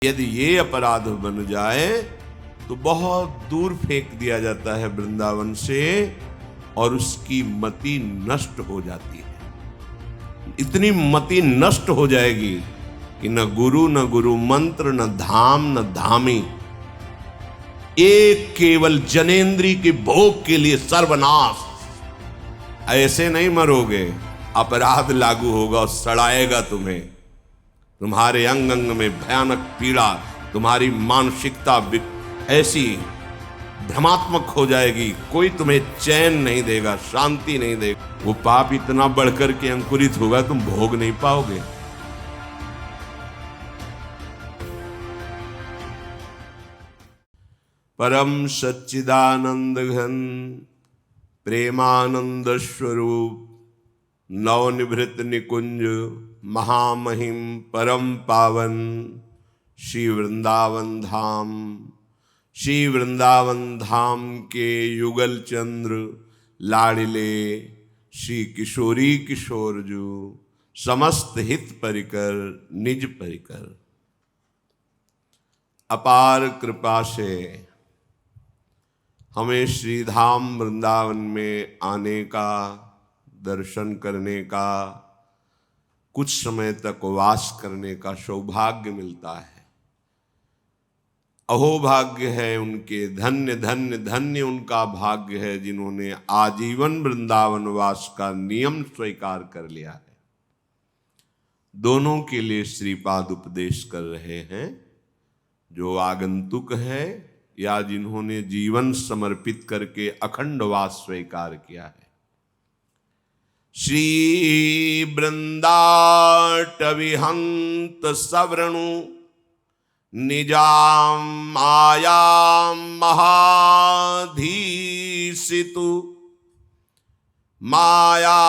यदि ये अपराध बन जाए तो बहुत दूर फेंक दिया जाता है वृंदावन से और उसकी मति नष्ट हो जाती है। इतनी मति नष्ट हो जाएगी कि न गुरु मंत्र, न धाम, न धामी, एक केवल जनेन्द्री के भोग के लिए सर्वनाश। ऐसे नहीं मरोगे, अपराध लागू होगा और सड़ाएगा तुम्हें। तुम्हारे अंग अंग में भयानक पीड़ा, तुम्हारी मानसिकता ऐसी भ्रमात्मक हो जाएगी, कोई तुम्हें चैन नहीं देगा, शांति नहीं देगा। वो पाप इतना बढ़कर के अंकुरित होगा तुम भोग नहीं पाओगे। परम सच्चिदानंद घन प्रेमानंद स्वरूप नवनिभृत निकुंज महामहिम परम पावन श्री वृंदावन धाम के युगल चंद्र लाडिले श्री किशोरी किशोर जो समस्त हित परिकर निज परिकर अपार कृपा से हमें श्रीधाम वृंदावन में आने का, दर्शन करने का, कुछ समय तक वास करने का सौभाग्य मिलता है। अहोभाग्य है उनके, धन्य धन्य धन्य उनका भाग्य है जिन्होंने आजीवन वृंदावन वास का नियम स्वीकार कर लिया है। दोनों के लिए श्रीपाद उपदेश कर रहे हैं, जो आगंतुक है या जिन्होंने जीवन समर्पित करके अखंड वास स्वीकार किया है। श्री वृंदाटविहंत सवृणु निजाम मायाम महाधीसितु माया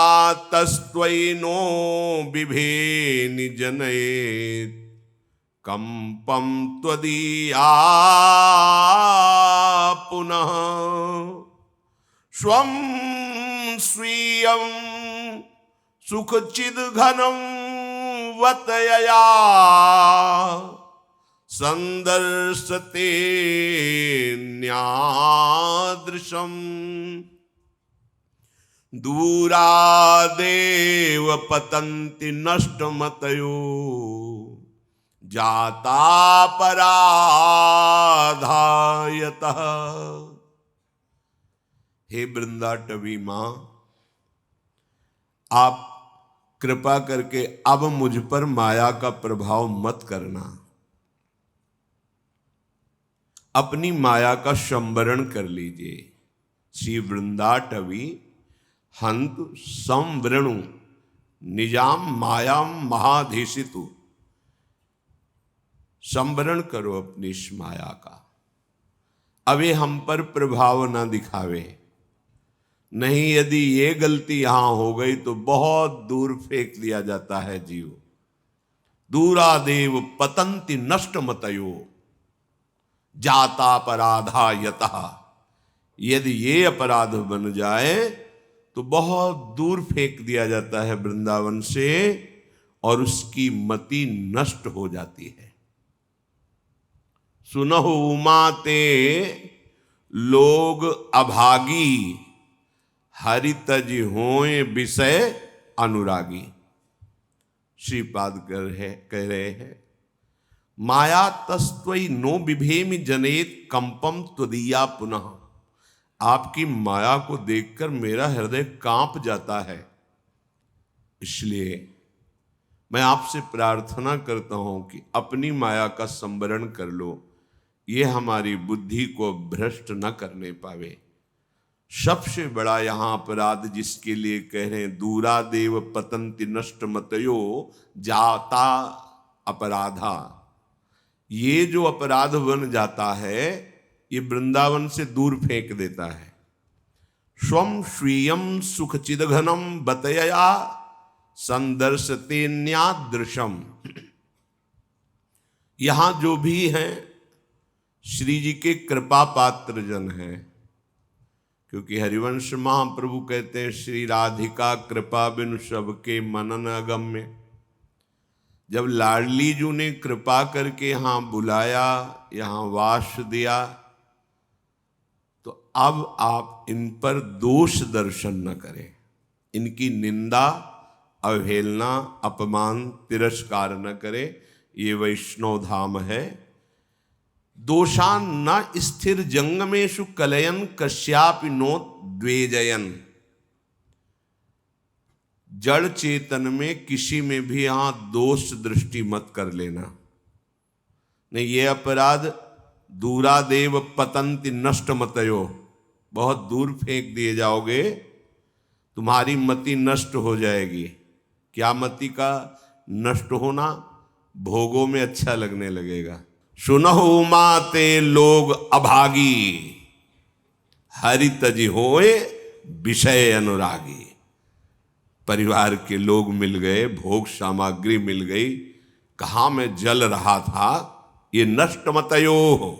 तस्त्वयि नो बिभेनि जनयेत् कंपम त्वदीया पुनः स्वं स्वीयं सुखचिद घनं वतयया संदर्शते न्यादृशम् दूरादेव पतन्ति नष्टमतयो जाता पराधायतः। हे वृंदाटवी मां, आप कृपा करके अब मुझ पर माया का प्रभाव मत करना। अपनी माया का संवरण कर लीजिए। श्री वृंदाटवी हंत संवृणु निजाम मायाम महाधीसितु। संवरण करो अपनी इस माया का, अब ये हम पर प्रभाव ना दिखावे। नहीं, यदि ये गलती यहां हो गई तो बहुत दूर फेंक दिया जाता है जीव। दूरादेव पतंति नष्टमतयो जाता अपराधा यतः। यदि ये अपराध बन जाए तो बहुत दूर फेंक दिया जाता है वृंदावन से और उसकी मति नष्ट हो जाती है। सुनहु उमाते लोग अभागी हरितज होए विषय अनुरागी। श्रीपाद कह रहे हैं, माया तस्त्वयि नो बिभेमि जनेत कंपम त्वदीया पुनः। आपकी माया को देखकर मेरा हृदय कांप जाता है। इसलिए मैं आपसे प्रार्थना करता हूं कि अपनी माया का संवरण कर लो, ये हमारी बुद्धि को भ्रष्ट न करने पावे। सबसे बड़ा यहां अपराध जिसके लिए कह रहे हैं, दूरादेव पतंति नष्टमतयो जाता अपराधा। ये जो अपराध बन जाता है ये वृंदावन से दूर फेंक देता है। स्वम स्वीयम सुखचिदघनम बतयया संदर्शते न्यादृशम। यहां जो भी हैं श्री जी के कृपा पात्र जन हैं, क्योंकि हरिवंश महाप्रभु कहते हैं श्री राधिका कृपा बिनु सबके मनन अगम्य। जब लाडली जू ने कृपा करके यहाँ बुलाया, यहाँ वास दिया, तो अब आप इन पर दोष दर्शन न करें, इनकी निंदा, अवहेलना, अपमान, तिरस्कार न करें। ये वैष्णव धाम है। दोषान न स्थिर जंगमेषु कलयन कश्यापि नो द्वेजयन। जड़ चेतन में किसी में भी यहां दोष दृष्टि मत कर लेना। नहीं, ये अपराध दूरादेव पतंति नष्ट मतयो, बहुत दूर फेंक दिए जाओगे, तुम्हारी मति नष्ट हो जाएगी। क्या मति का नष्ट होना? भोगों में अच्छा लगने लगेगा। सुनहु माते लोग अभागी, हरि तजि होए विषय अनुरागी। परिवार के लोग मिल गए, भोग सामग्री मिल गई, कहाँ मैं जल रहा था। ये नष्ट मतयो,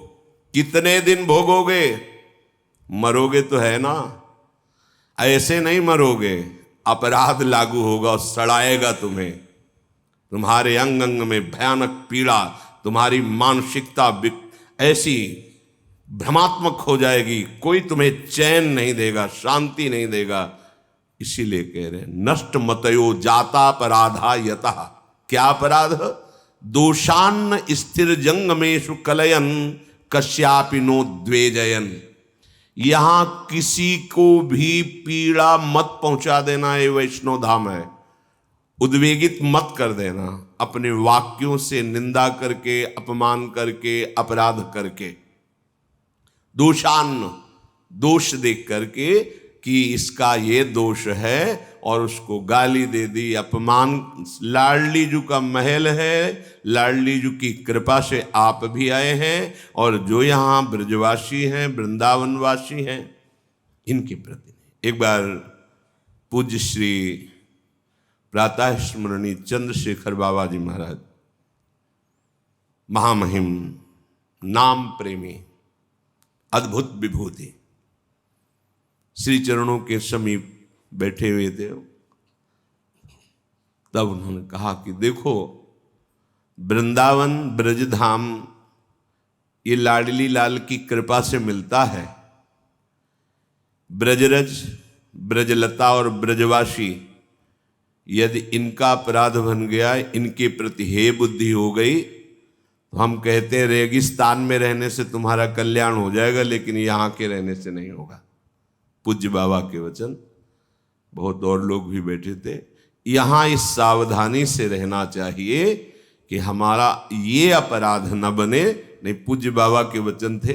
कितने दिन भोगोगे? मरोगे तो है ना, ऐसे नहीं मरोगे। अपराध लागू होगा, सड़ाएगा तुम्हें, तुम्हारे अंग अंग में भयानक पीड़ा, तुम्हारी मानसिकता ऐसी भ्रमात्मक हो जाएगी, कोई तुम्हें चैन नहीं देगा, शांति नहीं देगा। इसीलिए कह रहे नष्ट मतयो जाता अपराधा यतः। क्या अपराध? दोषान्न स्थिर जंगमेषु कलयन कश्यापि नो द्वेजयन। यहां किसी को भी पीड़ा मत पहुंचा देना, ये वैष्णव धाम है। उद्वेगित मत कर देना अपने वाक्यों से, निंदा करके, अपमान करके, अपराध करके। दोषान्न, दोष देख करके कि इसका ये दोष है और उसको गाली दे दी, अपमान। लाडली जू का महल है, लाडली जू की कृपा से आप भी आए हैं, और जो यहाँ ब्रजवासी हैं, वृंदावनवासी हैं, इनके प्रति एक बार पूज्य श्री प्रातः स्मरणीय चंद्रशेखर बाबा जी महाराज, महामहिम, नाम प्रेमी, अद्भुत विभूति, श्री चरणों के समीप बैठे हुए थे। तब उन्होंने कहा कि देखो, वृंदावन ब्रजधाम ये लाडली लाल की कृपा से मिलता है। ब्रजरज, ब्रजलता और ब्रजवासी यदि इनका अपराध बन गया, इनके प्रति हे बुद्धि हो गई, तो हम कहते हैं रेगिस्तान में रहने से तुम्हारा कल्याण हो जाएगा, लेकिन यहाँ के रहने से नहीं होगा। पूज्य बाबा के वचन। बहुत और लोग भी बैठे थे। यहाँ इस सावधानी से रहना चाहिए कि हमारा ये अपराध न बने। नहीं, पूज्य बाबा के वचन थे।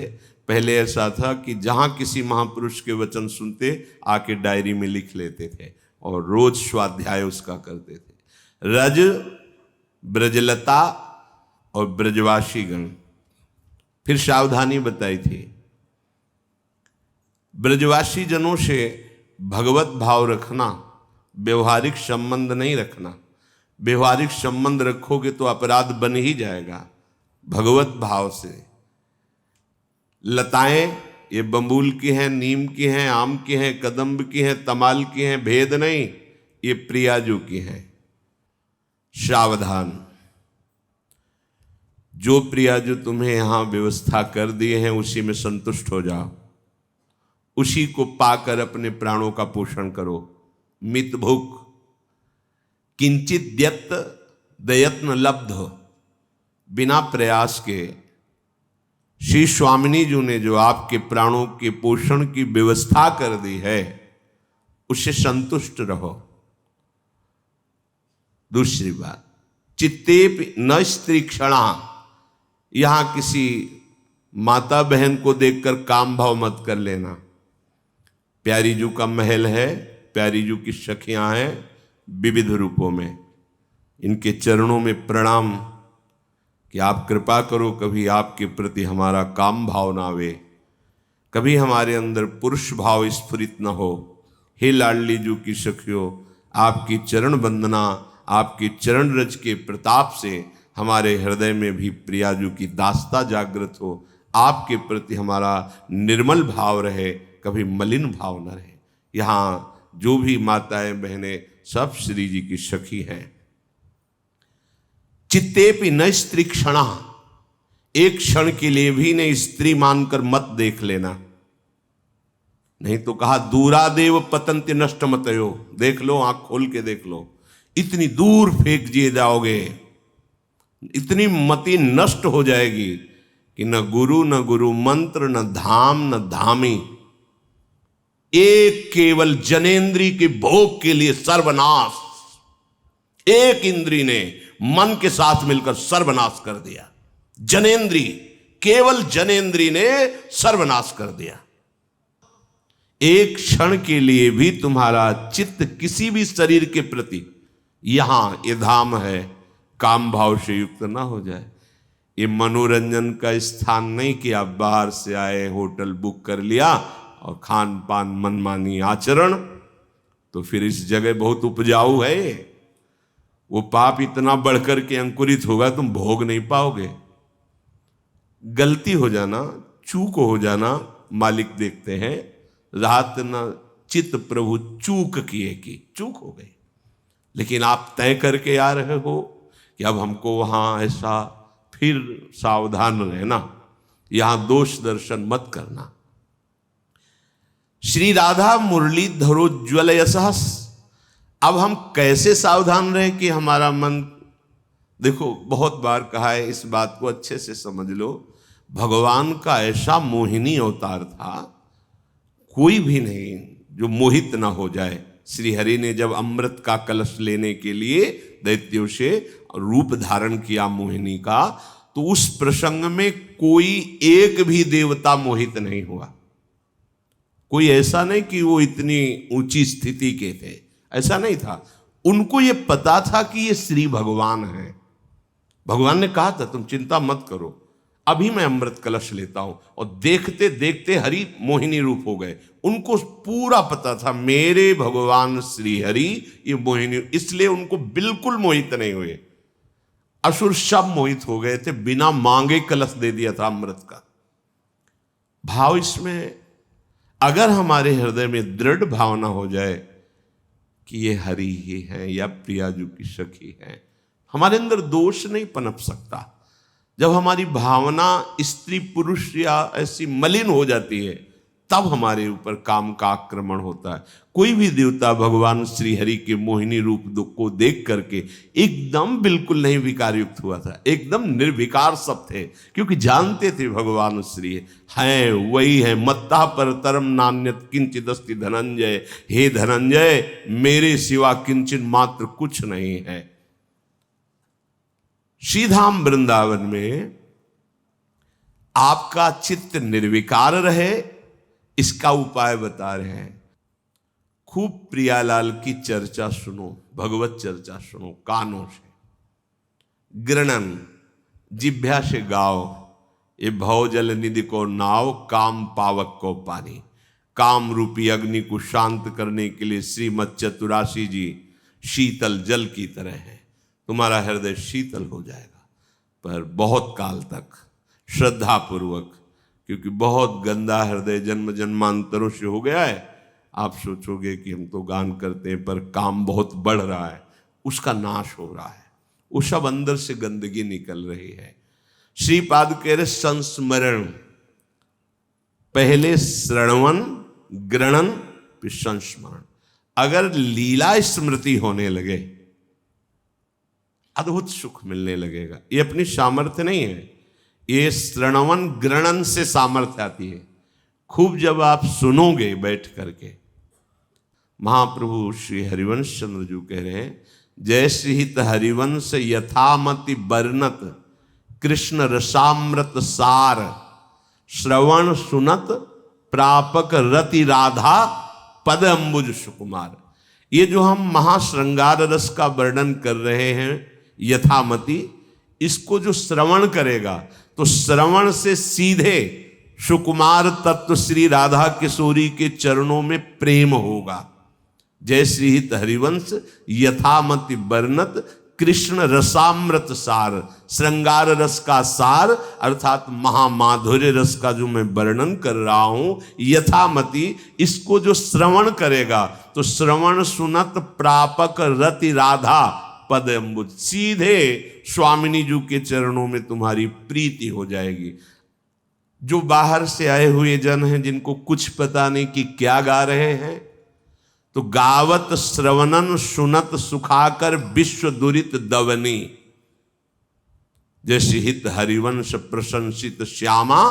पहले ऐसा था कि जहाँ किसी महापुरुष के वचन सुनते, आके डायरी में लिख लेते थे और रोज स्वाध्याय उसका करते थे। रज, ब्रजलता और ब्रजवासी गण। फिर सावधानी बताई थी, ब्रजवासी जनों से भगवत भाव रखना, व्यवहारिक संबंध नहीं रखना। व्यवहारिक संबंध रखोगे तो अपराध बन ही जाएगा। भगवत भाव से। लताएं ये बम्बूल की हैं, नीम की हैं, आम की हैं, कदम्ब की हैं, तमाल की हैं, भेद नहीं, ये प्रियाजू की हैं। सावधान। जो प्रियाजू तुम्हें यहां व्यवस्था कर दिए हैं, उसी में संतुष्ट हो जाओ, उसी को पाकर अपने प्राणों का पोषण करो। मित भुक किंचित द्यत दयत्न लब्ध। बिना प्रयास के श्री स्वामिनी जी ने जो आपके प्राणों के पोषण की व्यवस्था कर दी है, उससे संतुष्ट रहो। दूसरी बात, चित्ते न स्त्री क्षणा। यहां किसी माता बहन को देखकर काम भाव मत कर लेना। प्यारी जू का महल है, प्यारी जू की सखियां हैं विविध रूपों में। इनके चरणों में प्रणाम कि आप कृपा करो, कभी आपके प्रति हमारा काम भाव ना आवे, कभी हमारे अंदर पुरुष भाव स्फुरित न हो। हे लाडली जू की सखियों, आपकी चरण वंदना, आपके चरण रज के प्रताप से हमारे हृदय में भी प्रियाजू की दास्ता जागृत हो। आपके प्रति हमारा निर्मल भाव रहे, कभी मलिन भाव न रहे। यहाँ जो भी माताएं बहनें सब श्री जी की सखी हैं। चित्तेपि न स्त्री क्षणा, एक क्षण के लिए भी नहीं स्त्री मानकर मत देख लेना। नहीं तो कहा दूरादेव पतंति नष्ट मतयो, देख लो, आंख खोल के देख लो, इतनी दूर फेंक दिए जाओगे, इतनी मति नष्ट हो जाएगी कि न गुरु मंत्र, न धाम, न धामी, एक केवल जनेन्द्री के भोग के लिए सर्वनाश। एक इंद्री ने मन के साथ मिलकर सर्वनाश कर दिया। जनेन्द्री, केवल जनेन्द्री ने सर्वनाश कर दिया। एक क्षण के लिए भी तुम्हारा चित्त किसी भी शरीर के प्रति, यहां ये धाम है, काम भाव से युक्त ना हो जाए। ये मनोरंजन का स्थान नहीं कि आप बाहर से आए, होटल बुक कर लिया और खान पान मनमानी आचरण, तो फिर इस जगह बहुत उपजाऊ है, वो पाप इतना बढ़कर के अंकुरित होगा तुम भोग नहीं पाओगे। गलती हो जाना, चूक हो जाना, मालिक देखते हैं, रात न चित प्रभु चूक किए की चूक हो गई, लेकिन आप तय करके आ रहे हो कि अब हमको वहां ऐसा, फिर सावधान रहना, यहां दोष दर्शन मत करना। श्री राधा मुरली धरोज्वल यशस। अब हम कैसे सावधान रहें कि हमारा मन, देखो बहुत बार कहा है, इस बात को अच्छे से समझ लो, भगवान का ऐसा मोहिनी अवतार था, कोई भी नहीं जो मोहित ना हो जाए। श्री हरि ने जब अमृत का कलश लेने के लिए दैत्यों से रूप धारण किया मोहिनी का, तो उस प्रसंग में कोई एक भी देवता मोहित नहीं हुआ। कोई ऐसा नहीं कि वो इतनी ऊंची स्थिति के थे, ऐसा नहीं था। उनको ये पता था कि ये श्री भगवान है। भगवान ने कहा था तुम चिंता मत करो, अभी मैं अमृत कलश लेता हूं, और देखते देखते हरि मोहिनी रूप हो गए। उनको पूरा पता था मेरे भगवान श्री हरि ये मोहिनी, इसलिए उनको बिल्कुल मोहित नहीं हुए। असुर सब मोहित हो गए थे, बिना मांगे कलश दे दिया था अमृत का। भाव इसमें, अगर हमारे हृदय में दृढ़ भावना हो जाए कि ये हरि ही है या प्रियाजू की सखी है, हमारे अंदर दोष नहीं पनप सकता। जब हमारी भावना स्त्री पुरुष या ऐसी मलिन हो जाती है, तब हमारे ऊपर काम का आक्रमण होता है। कोई भी देवता भगवान श्री हरि के मोहिनी रूप को देख करके एकदम बिल्कुल नहीं विकार युक्त हुआ था, एकदम निर्विकार सब थे, क्योंकि जानते थे भगवान श्री हैं, वही है। मत्ता पर तरम नान्यत किंचिदस्ति धनंजय, हे धनंजय मेरे सिवा किंचित मात्र कुछ नहीं है। श्रीधाम वृंदावन में आपका चित्त निर्विकार रहे, इसका उपाय बता रहे हैं। खूब प्रियालाल की चर्चा सुनो, भगवत चर्चा सुनो कानों से। गृणन, जिभ्या से गाओ, ये भवजल निधि को नाव, काम पावक को पानी। काम रूपी अग्नि को शांत करने के लिए श्रीमद चतुराशी जी शीतल जल की तरह है। तुम्हारा हृदय शीतल हो जाएगा, पर बहुत काल तक श्रद्धा पूर्वक, क्योंकि बहुत गंदा हृदय जन्म जन्मांतरों से हो गया है। आप सोचोगे कि हम तो गान करते हैं, पर काम बहुत बढ़ रहा है, उसका नाश हो रहा है, वो सब अंदर से गंदगी निकल रही है। श्रीपाद कह रहे संस्मरण, पहले श्रवण ग्रहण फिर संस्मरण। अगर लीला स्मृति होने लगे, अद्भुत सुख मिलने लगेगा। ये अपनी सामर्थ्य नहीं है, ये श्रवण ग्रहण से सामर्थ्य आती है। खूब जब आप सुनोगे बैठ करके, महाप्रभु श्री हरिवंश चंद्र जी कह रहे हैं, जय श्रीहित हरिवंश यथामति वर्णत कृष्ण रसामृत सार, श्रवण सुनत प्रापक रति राधा पद अम्बुज सुकुमार। ये जो हम महाश्रृंगार रस का वर्णन कर रहे हैं यथामति, इसको जो श्रवण करेगा तो श्रवण से सीधे सुकुमार तत्व श्री राधा किशोरी के चरणों में प्रेम होगा। जय श्रीहित हरिवंश यथामति वर्णत कृष्ण रसामृत सार, श्रृंगार रस का सार अर्थात महामाधुर्य रस का जो मैं वर्णन कर रहा हूं यथामति, इसको जो श्रवण करेगा तो श्रवण सुनत प्रापक रति राधा पद अम्बुज, सीधे स्वामिनी जी के चरणों में तुम्हारी प्रीति हो जाएगी। जो बाहर से आए हुए जन हैं, जिनको कुछ पता नहीं कि क्या गा रहे हैं, तो गावत श्रवणन सुनत सुखाकर विश्व दुरित दवनी, जैसे हित हरिवंश प्रशंसित श्यामा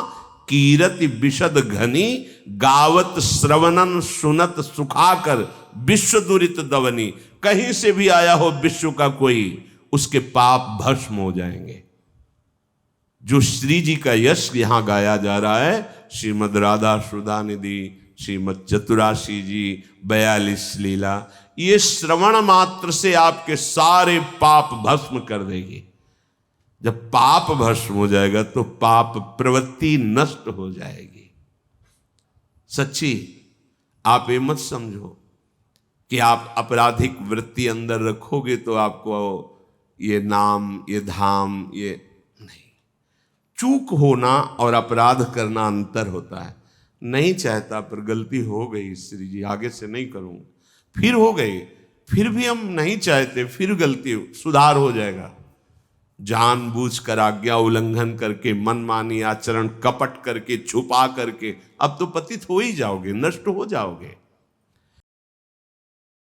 कीरति विशद घनी, गावत श्रवणन सुनत सुखाकर विश्व दुरित दवनी। कहीं से भी आया हो विश्व का कोई, उसके पाप भस्म हो जाएंगे। जो श्री जी का यश यहां गाया जा रहा है, श्रीमद राधा सुधा निधि, श्रीमद चतुराशी जी, 42 लीला, ये श्रवण मात्र से आपके सारे पाप भस्म कर देगी। जब पाप भस्म हो जाएगा तो पाप प्रवृत्ति नष्ट हो जाएगी। सच्ची, आप ये मत समझो कि आप आपराधिक वृत्ति अंदर रखोगे तो आपको ये नाम, ये धाम, ये नहीं। चूक होना और अपराध करना अंतर होता है। नहीं चाहता पर गलती हो गई, श्री जी आगे से नहीं करूंगा, फिर हो गई, फिर भी हम नहीं चाहते, फिर गलती सुधार हो जाएगा। जानबूझकर आज्ञा उल्लंघन करके, मनमानी आचरण, कपट करके, छुपा करके, अब तो पतित हो ही जाओगे, नष्ट हो जाओगे।